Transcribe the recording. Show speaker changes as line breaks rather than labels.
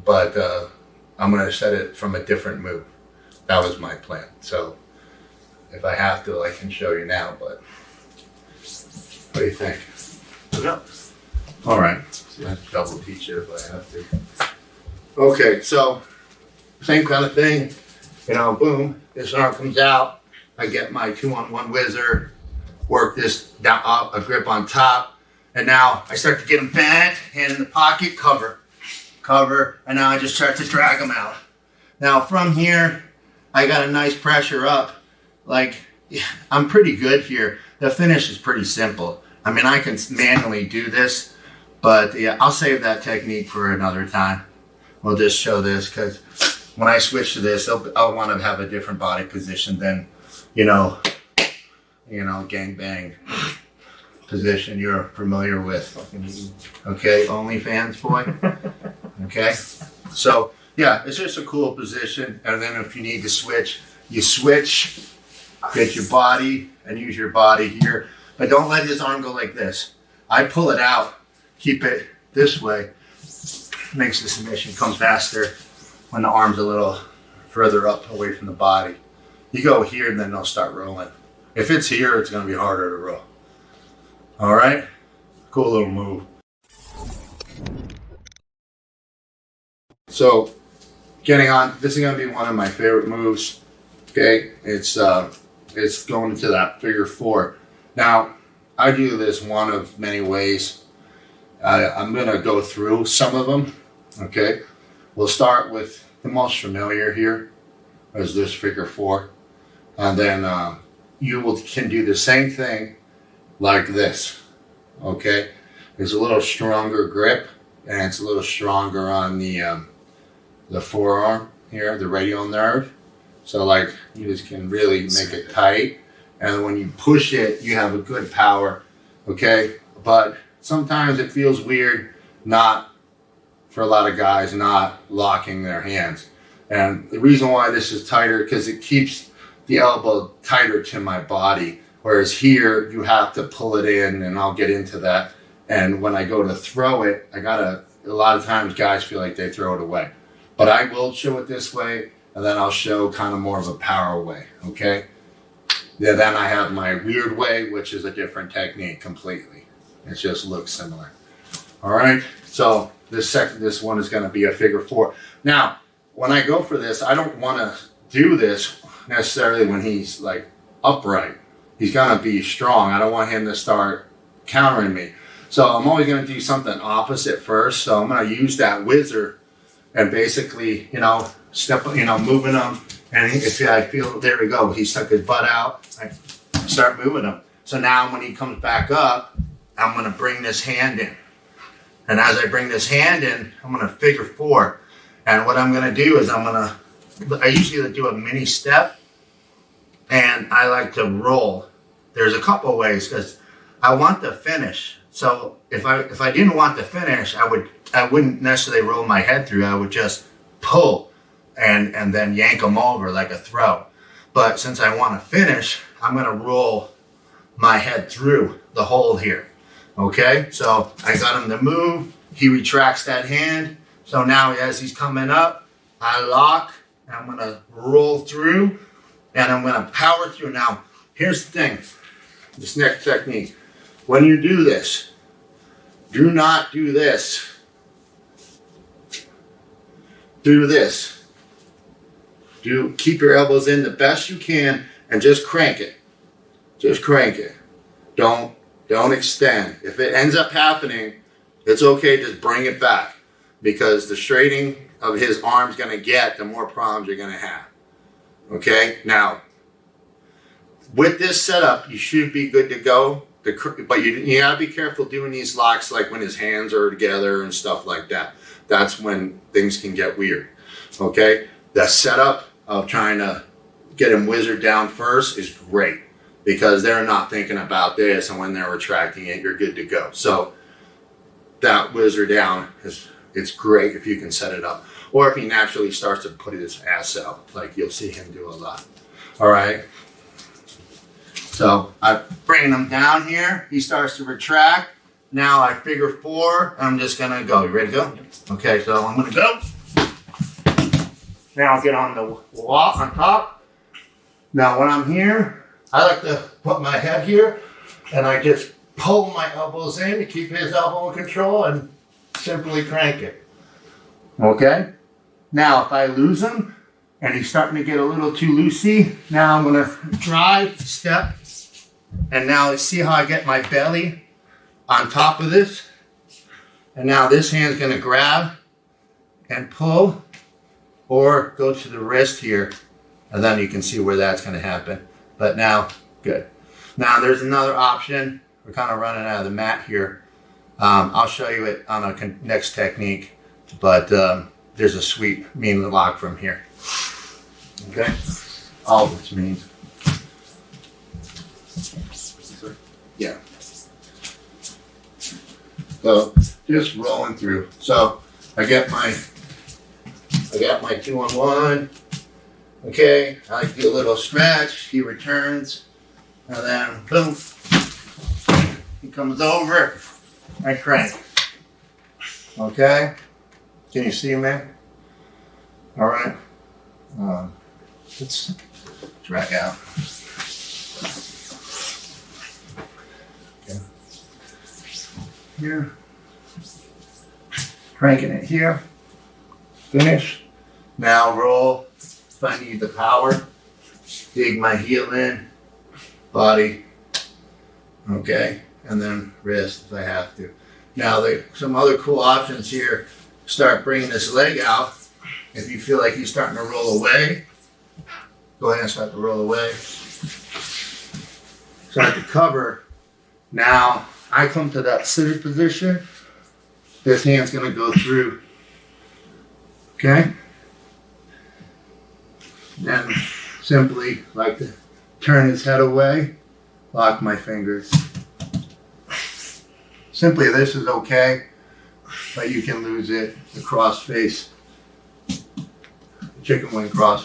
but I'm going to set it from a different move. That was my plan. So if I have to, I can show you now, but what do you think?
Yeah.
All right. So I have to double teach it if I have to. Okay, so same kind of thing. You know, boom, this arm comes out. I get my 2-on-1 whizzer, work this down up, a grip on top, and now I start to get them bent, hand in the pocket, cover, and now I just start to drag them out. Now from here, I got a nice pressure up. Like, I'm pretty good here. The finish is pretty simple. I mean, I can manually do this, but yeah, I'll save that technique for another time. We'll just show this because when I switch to this, I'll want to have a different body position than, you know, gangbang position you're familiar with. Okay, OnlyFans boy. Okay, so yeah, it's just a cool position. And then if you need to switch, you switch, get your body and use your body here. But don't let his arm go like this. I pull it out, keep it this way. Makes the submission come faster when the arm's a little further up away from the body. You go here and then they'll start rolling. If it's here, it's going to be harder to roll. All right? Cool little move. So, getting on, this is going to be one of my favorite moves. Okay? It's going into that figure 4. Now, I do this one of many ways. I'm going to go through some of them. Okay? We'll start with the most familiar here, as this figure 4. And then can do the same thing like this. Okay? It's a little stronger grip, and it's a little stronger on the forearm here, the radial nerve. So like, you just can really make it tight. And when you push it, you have a good power. Okay? But sometimes it feels weird for a lot of guys not locking their hands. And the reason why this is tighter, because it keeps the elbow tighter to my body. Whereas here, you have to pull it in, and I'll get into that. And when I go to throw it, a lot of times guys feel like they throw it away. But I will show it this way, and then I'll show kind of more of a power way, okay? Yeah, then I have my weird way, which is a different technique completely. It just looks similar. All right, so this one is going to be a figure 4. Now, when I go for this, I don't want to do this necessarily when he's like upright. He's going to be strong. I don't want him to start countering me. So I'm always going to do something opposite first. So I'm going to use that whizzer and basically, moving him. And if I feel, there we go, he stuck his butt out, I start moving him. So now when he comes back up, I'm going to bring this hand in. And as I bring this hand in, I'm going to figure 4. And what I'm going to do is I usually do a mini step, and I like to roll. There's a couple of ways, because I want the finish. So if I didn't want the finish, I wouldn't necessarily roll my head through. I would just pull and then yank them over like a throw. But since I want to finish, I'm going to roll my head through the hole here. Okay, so I got him to move. He retracts that hand. So now as he's coming up, I lock, and I'm going to roll through, and I'm going to power through. Now, here's the thing, this next technique. When you do this, do not do this. Do this. Keep your elbows in the best you can, and just crank it. Just crank it. Don't extend. If it ends up happening, it's okay, just bring it back, because the straightening of his arm's going to get, the more problems you're going to have. Okay? Now, with this setup, you should be good to go. But you got to be careful doing these locks like when his hands are together and stuff like that. That's when things can get weird. Okay? The setup of trying to get him whizzered down first is great, because they're not thinking about this, and when they're retracting it, you're good to go. So that whizzer down, it's great if you can set it up. Or if he naturally starts to put his ass out, like you'll see him do a lot. All right? So I'm bringing him down here. He starts to retract. Now I figure 4. I'm just going to go. You ready to go? Okay, so I'm going to go. Now get on the wall on top. Now when I'm here, I like to put my head here and I just pull my elbows in to keep his elbow in control and simply crank it. Okay? Now if I lose him and he's starting to get a little too loosey, now I'm gonna drive, step, and now see how I get my belly on top of this? And now this hand's gonna grab and pull or go to the wrist here, and then you can see where that's gonna happen. But now, good. Now there's another option. We're kind of running out of the mat here. I'll show you it on a next technique, but there's a sweep mean lock from here. Okay? All of which means. Yeah. So just rolling through. So I got my 2-on-1. Okay, I do a little stretch. He returns, and then boom, he comes over. I crank. Okay, can you see, man? All right. Let's drag out. Okay. Here, cranking it here. Finish. Now roll. If I need the power, dig my heel in, body. Okay. And then wrist if I have to. Now there's some other cool options here. Start bringing this leg out. If you feel like he's starting to roll away, go ahead and start to roll away. Start to cover. Now I come to that sitter position. This hand's gonna go through. Okay? Then simply like to turn his head away, lock my fingers. Simply, this is okay, but you can lose it. The cross face, chicken wing cross